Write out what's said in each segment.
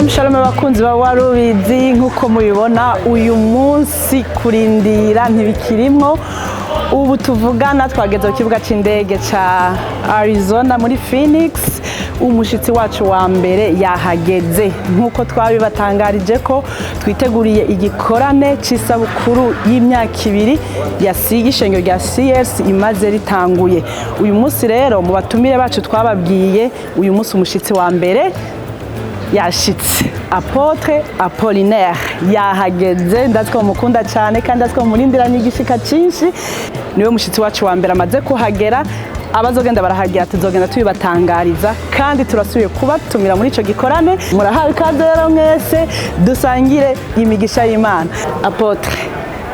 Shalom abakunzi ba Warubizi nkuko mubibona uyu munsi kurindira ntibikirimwo ubu tuvugana twageze ku kibuga c'indege ca Arizona muri Phoenix umushitsi wacu wa mbere yahageze nkuko twabibatangarije ko twiteguriye igikorane c'isabukuru y'imyaka 2 ya Sigishengo rya CS imaze ritanguye uyu munsi rero mu batumire bacu twababwiye uyu munsi umushitsi wa mbere yashitse Apotre Apollinaire yahageze ndatwo mukunda cyane kandi ndatwo murindiranye igishika cinshi niwe mushitsi wacu wa mbere amaze kuhagera abazogenda barahagera tuzogenda tubibatangariza kandi turasubiye kubatumira muri ico gikorane murahawe ikaze rero mwese dusangire imigisha y'Imana Apotre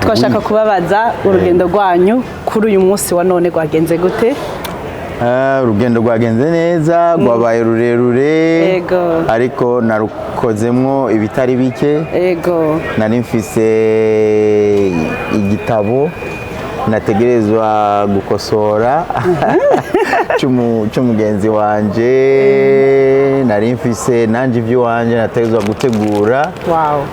twashaka kubabaza urugendo rwanyu kuri uyu munsi wa none rwagenze gute urugendo rwagenze neza rwabaye rurerure ariko narukozemwo ibitari bike nari mfise igitabo nategerezwa gukosora c'umugenzi wanje nari mfise nanje ivyo wanje nategerezwa gutegura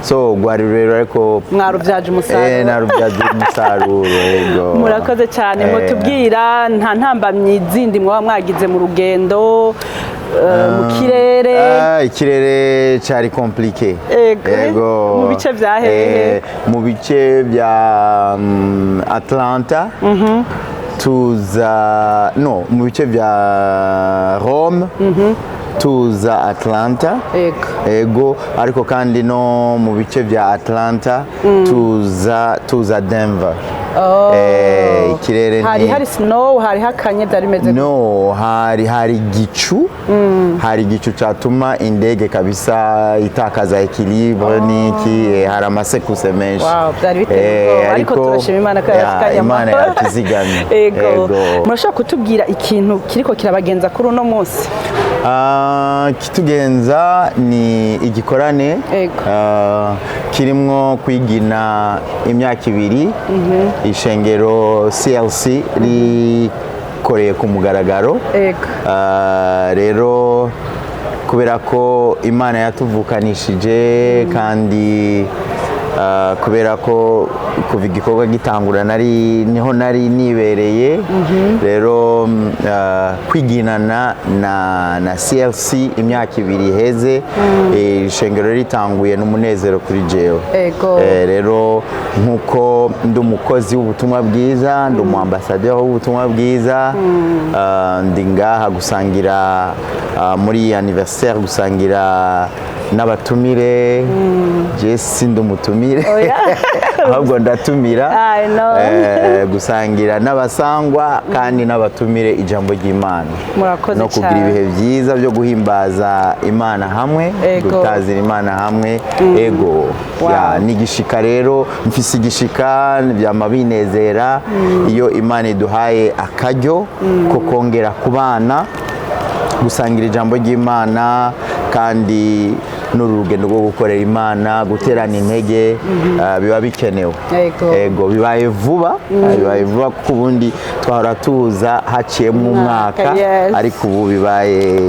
so rwari rurerure ariko mwaruvyaje umusaruro naruvyaje umusaruro murakoze cyane mutubwira nta ntambamyi zindi mwaba mwagize mu rugendo mu kirere ikirere cyari compliqué mu bice vya hehe mu bice vya Atlanta tuza no mu bice vya Rome tuza Atlanta ego ariko kandi no mu bice vya Atlanta tuza Denver ikirere hari snow hari hakanye byari meze no hari gicu hari gicu cyatuma indege kabisa itakaza equilibre niki hari amasekuse menshi byari biteye ariko turashima Imana ko yasikanye Imana yatuzigamye ego murashaka kutubwira ikintu kiriko kirabagenza kuri uno munsi kitugenza ni igikorane kirimwo kwigina imyaka 2 ishengero CLC rikoreye ku mugaragaro rero kubera ko Imana yatuvukanishije kandi kubera ko kuva igikorwa gitangura niho nari nibereye rero kwiginana na CLC imyaka 2 heze ishengero ritanguye n'umunezero kuri jewe rero nkuko ndi umukozi w'ubutumwa bwiza ndi umuambassadeur w'ubutumwa bwiza ndi ngaha gusangira muri anniversaire gusangira n'abatumire je sindi umutumire ahubwo ndatumira gusangira n'abasangwa kandi n'abatumire ijambo ry'Imana no kugira ibihe byiza byo guhimbaza Imana hamwe gutazira Imana hamwe ego nigishika rero mfise igishika byama binezera iyo Imana iduhaye akaryo ko kongera kubana gusangira ijambo ry'Imana kandi n'urugendo rwo gukorera Imana guterana intege biba bikenewe ego bibaye vuba kuko ubundi twahora tuza haciyemo umwaka ariko ubu bibaye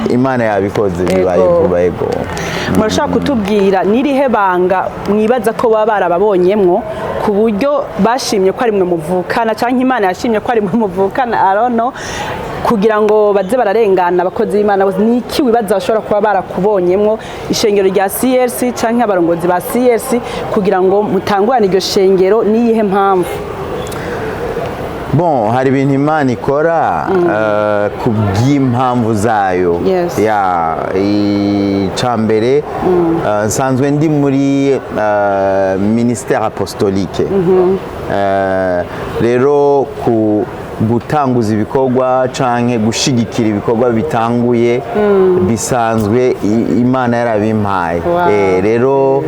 Imana yabikoze bibaye vuba ego murashaka kutubwira nirihe banga mwibaza ko baba barababonyemwo ku buryo bashimye ko ari mwe muvukana cyangwa Imana yashimye ko ari mwe muvukana arono kugira ngo baze bararengana abakozi b'Imana niki wibaza bashobora kuba barakubonyemwo ishengero rya CLC canke abarongozi ba CLC kugira ngo mutangurane iryo shengero niyihe mpamvu Bon, hari ibintu Imana ikora ku bw'impamvu zayo icambere nsanzwe ndi muri ministère apostolique rero gutanguza ibikorwa canke gushigikira ibikorwa bitanguye bisanzwe Imana yarabimpaye rero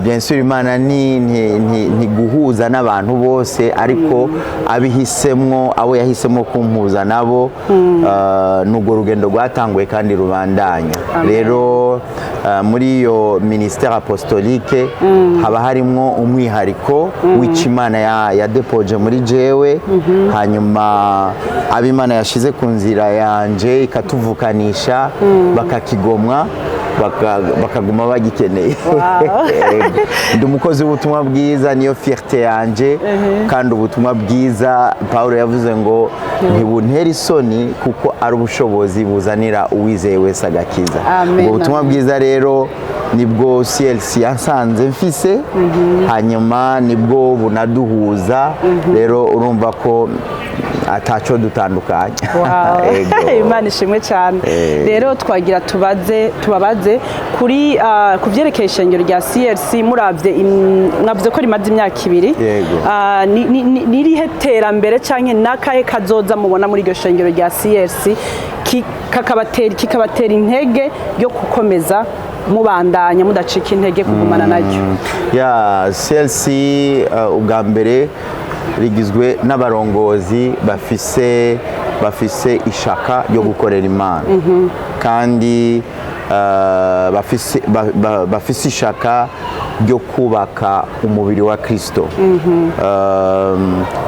bien sûr Imana ni guhuza n'abantu bose ariko abihisemwo abo yahisemo kumpuza nabo n'ubwo rugendo rwatanguye kandi rubandanya rero muri iyo ministère apostolique haba harimwo umwihariko w'Imana ya depoje muri jewe hanyuma ab'Imana yashize ku nzira yanje ikatuvukanisha bakakigomwa bakaguma bagikeneye. Ndi umukozi w'ubutumwa bwiza, niyo fierté yanje, kandi ubutumwa bwiza Pawulo yavuze ngo ntibuntera isoni kuko ari ubushobozi buzanira uwizeye wese agakiza. Ubwo butumwa bwiza rero nibwo CLC yasanze mfise, hanyuma nibwo bunaduhuza, rero urumva ko ataco dutandukanye. Imana ishimwe cyane. Rero twagira tubabaze kuri kuvyerekeye ishengero rya CLC, muravye mwavuze ko rimaze imyaka 2, nirihe terambere canke nakahe kazoza mubona muri iryo shengero rya CLC kikabatera intege yo gukomeza mubandanya mudacika intege kugumana naryo? CLC ubwa mbere rigizwe n'abarongozi bafise ishaka ryo gukorera Imana, kandi bafise ishaka ryo kubaka umubiri wa Kristo,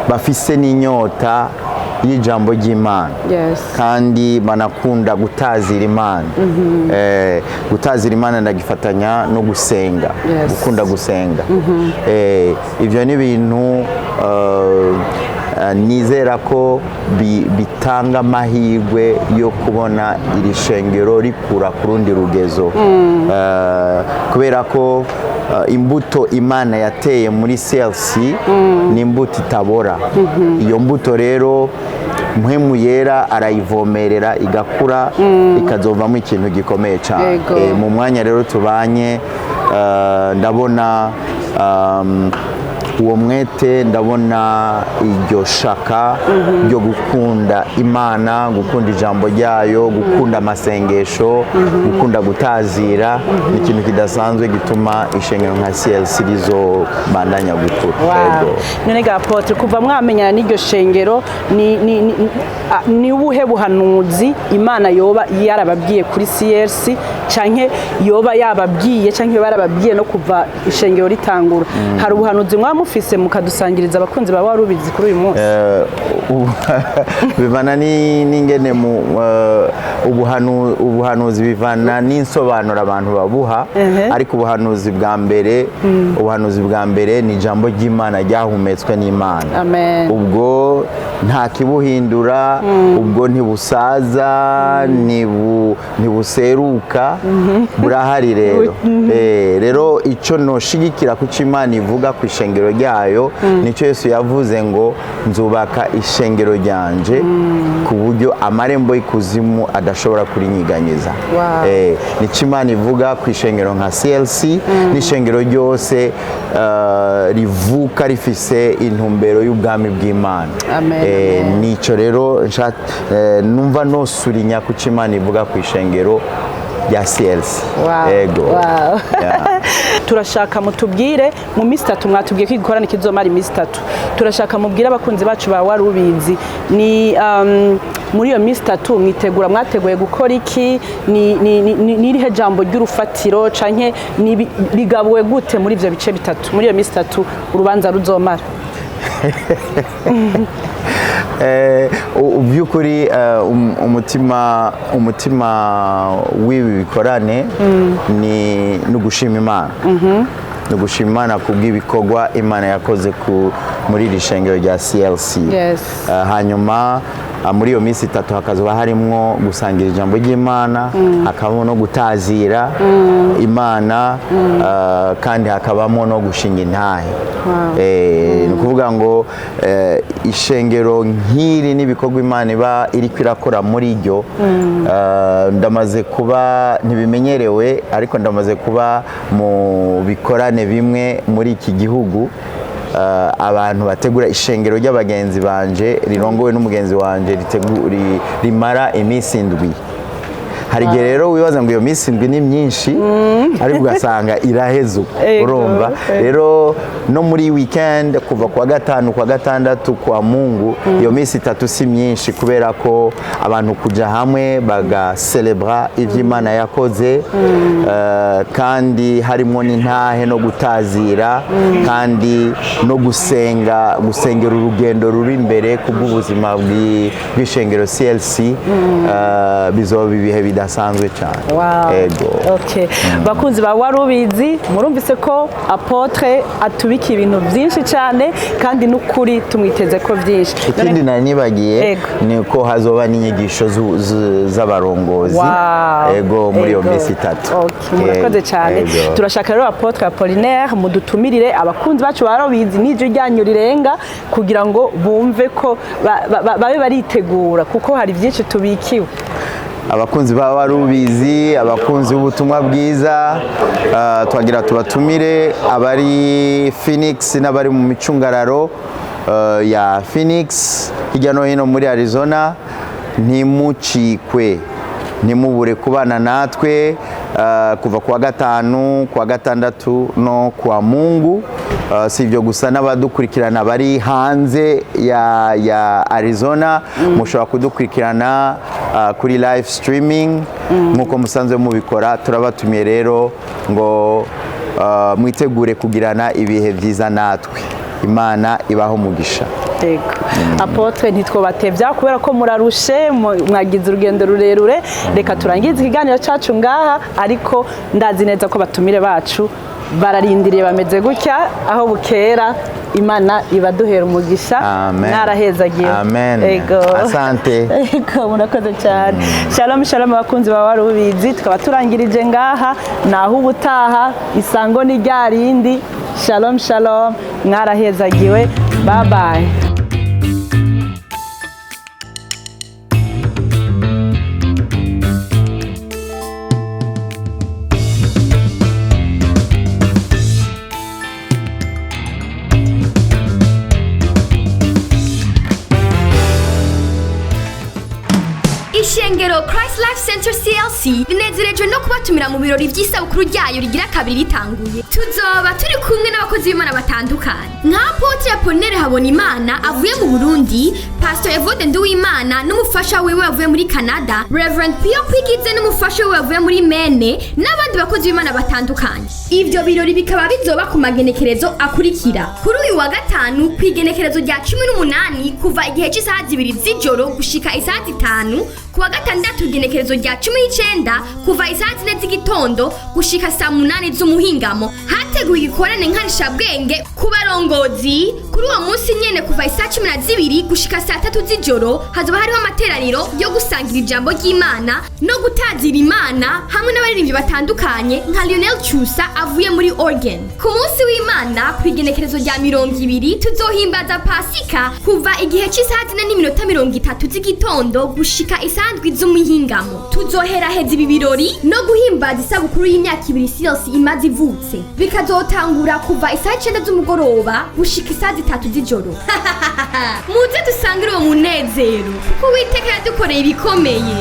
bafise n'inyota y'ijambo ry'Imana, kandi banakunda gutazira Imana. Gutazira Imana ndagifatanya no gusenga, gukunda gusenga. Ivyo ni ibintu nizera ko bitanga amahirwe yo kubona iri shengero rikura ku rundi rugezo, kubera ko imbuto Imana yateye muri CLC ni imbuto itabora. Iyo mbuto rero Mpwemu Yera arayivomerera igakura, ikazovamo ikintu gikomeye cyane. Mu mwanya rero tubanye, ndabona uwo mwete, ndabona iryo shaka ryo gukunda Imana, gukunda ijambo ryayo, gukunda amasengesho, gukunda gutazira, ni ikintu kidasanzwe gituma ishengero nka CLC rizobandanya gukura. None ga Apotre, kuva mwamenyana n'iryo shengero, ni ubuhe buhanuzi Imana yoba yarababwiye kuri CLC, canke yoba yababwiye canke yoba yarababwiye no kuva ishengero ritangura? Hari ubuhanuzi mwamufise mukadusangiriza abakunzi baba warubizi kuri uyu munsi? Bivana n'ingene ubuhanuzi bivana n'insobanuro abantu babuha, ariko ubuhanuzi bwa mbere ni ijambo ry'Imana ryahumetswe n'Imana. Ubwo nta kibuhindura, ubwo ntibusaza, ntibuseruka, burahari rero. Rero ico noshigikira ku Imana ivuga ku ishengero ryayo, nico Yesu yavuze ngo nzubaka ishengero ryanje ku buryo amarembo y'ikuzimu adashobora kurinyiganyiza. Nico Imana ivuga ku ishengero nka CLC, n'ishengero ryose rivuka rifise intumbero y'ubwami bw'Imana. Nico rero numva nosurinya ku Imana ivuga ku ishengero ya CLC. Turashaka mutubwire mu minsi 3, mwatubwiye ko igikorane kizomara iminsi 3, turashaka mubwire abakunzi bacu ba warubizi, ni muri iyo minsi 3 mwateguye gukora iki? Nirihe jambo ry'urufatiro canke bigabuwe gute muri ivyo bice 3 muri iyo minsi 3 urubanza ruzomara? By'ukuri umutima w'ibi bikorane ni ugushima Imana, ni ugushima Imana kubw'ibikorwa Imana yakoze muri iri shengero rya CLC. Hanyuma muri iyo minsi 3 hakazoba harimwo gusangira ijambo ry'Imana, hakabamo no gutazira Imana, kandi hakabamo no gushinga intahe. Ni ukuvuga ngo ishengero nk'iri n'ibikorwa Imana iba iriko irakora muri ryo, ndamaze kuba, ntibimenyerewe ariko ndamaze kuba mu bikorane bimwe muri iki gihugu, abantu bategura ishengero ry'abagenzi banje rirongowe n'umugenzi wanje rimara iminsi 7. Hari igihe rero wibaza ngo iyo minsi 7 ni myinshi, ariko ugasanga iraheze, urumva. Rero no muri weekend kuva kwa gatanu, kwa gatandatu, kwa Mungu, iyo minsi 3 si myinshi, kubera ko abantu kuja hamwe bagacelebra ivy'Imana yakoze, kandi harimo n'intahe no gutazira, kandi no gusengera urugendo ruri imbere kubw'ubuzima bw'ishengero CLC. Bizoba ibihe bidasanzwe cyane. Okay. Bakunzi ba Warubizi murumvise ko Apotre atubika ibintu byinshi cyane kandi n'ukuri tumwiteze ko byinshi. Ikindi nari nibagiye ni ko hazoba n'inyigisho z'abarongozi muri iyo minsi 3. Murakoze cyane. Turashaka rero Apotre Apollinaire mudutumirire abakunzi bacu Warubizi n'ijyo ryanyu rirenga kugira ngo bumve ko babe baritegura kuko hari byinshi tubikiwe. Abakunzi ba Warubizi, abakunzi b'ubutumwa bwiza, twagira tubatumire abari Phoenix n'abari mu micungararo ya Phoenix hirya no hino muri Arizona, ntimucikwe, ntimubure kubana natwe kuva kuwa gatanu, kuwa gatandatu no kuwa Mungu. Si ibyo gusa n'abadukurikirana bari hanze ya Arizona mushobora kudukurikirana kuri live streaming nk'uko musanzwe mubikora. Turabatumiye rero ngo mwitegure kugirana ibihe byiza natwe. Imana ibaho umugisha. Apotre ntitwobatevya kubera ko murarushe mwagize urugendo rurerure. Reka turangize ikiganiro cyacu ngaha, ariko ndazi neza ko batumire bacu bararindiriye bameze gutya aho bukera. Imana ibaduhera umugisha. Mwarahezagiye. Asante. Murakoze cyane. Shalom shalom abakunzi ba Warubizi, tukaba turangirije ngaha, naho ubutaha isango ni ryarindi. Shalom shalom, mwarahezagiwe. Bye bye. Ishengero Christ Life Center CLC rinezerejwe no kubatumira mu birori by'isabukuru ryayo rigira kabiri ritanguye. Tuzoba turi kumwe n'abakozi b'Imana batandukanye nka Apotre Apollinaire Habonimana avuye mu Burundi, Pastor Evode Nduwimana n'umufasha wiwe avuye muri Canada, Reverend Pio Kwigize n'umufasha wiwe avuye muri Maine, n'abandi bakozi b'Imana batandukanye. Ivyo birori bikaba bizoba ku magenekerezo akurikira: kuri uyu wa gatanu ku igenekerezo rya 18 kuva igihe cy'isaha 2 z'ijoro gushika isaha 5, kuwa gatandatu igenekerezo rya 19 kuva isaha 4 z'igitondo gushika saa 8 z'umuhingamo. Hateguwe igikorane nkarishabwenge ku barongozi. Kuri uwo munsi nyene kuva isaha 12 gushika saa 3 z'ijoro hazoba hariho amateraniro yo gusangira ijambo ry'Imana no gutazira Imana hamwe n'abaririmbyi batandukanye nka Lionel Chusa avuye muri Oregon. Ku munsi w'Imana ku igenekerezo rya 20 tuzohimbaza Pasika kuva igihe cy'isaha 4:30 z'igitondo gushika isaha 7 z'umuhingamo. Tuzoheraheza ibi birori no guhimbaza isabukuru y'imyaka 2 CLC imaze ivutse. Bikazotangura kuva isaha 9 z'umugoroba gushika isaha 3 z'ijoro. Muze dusangire uwo munezero kuko Uwiteka yadukoreye ibikomeye.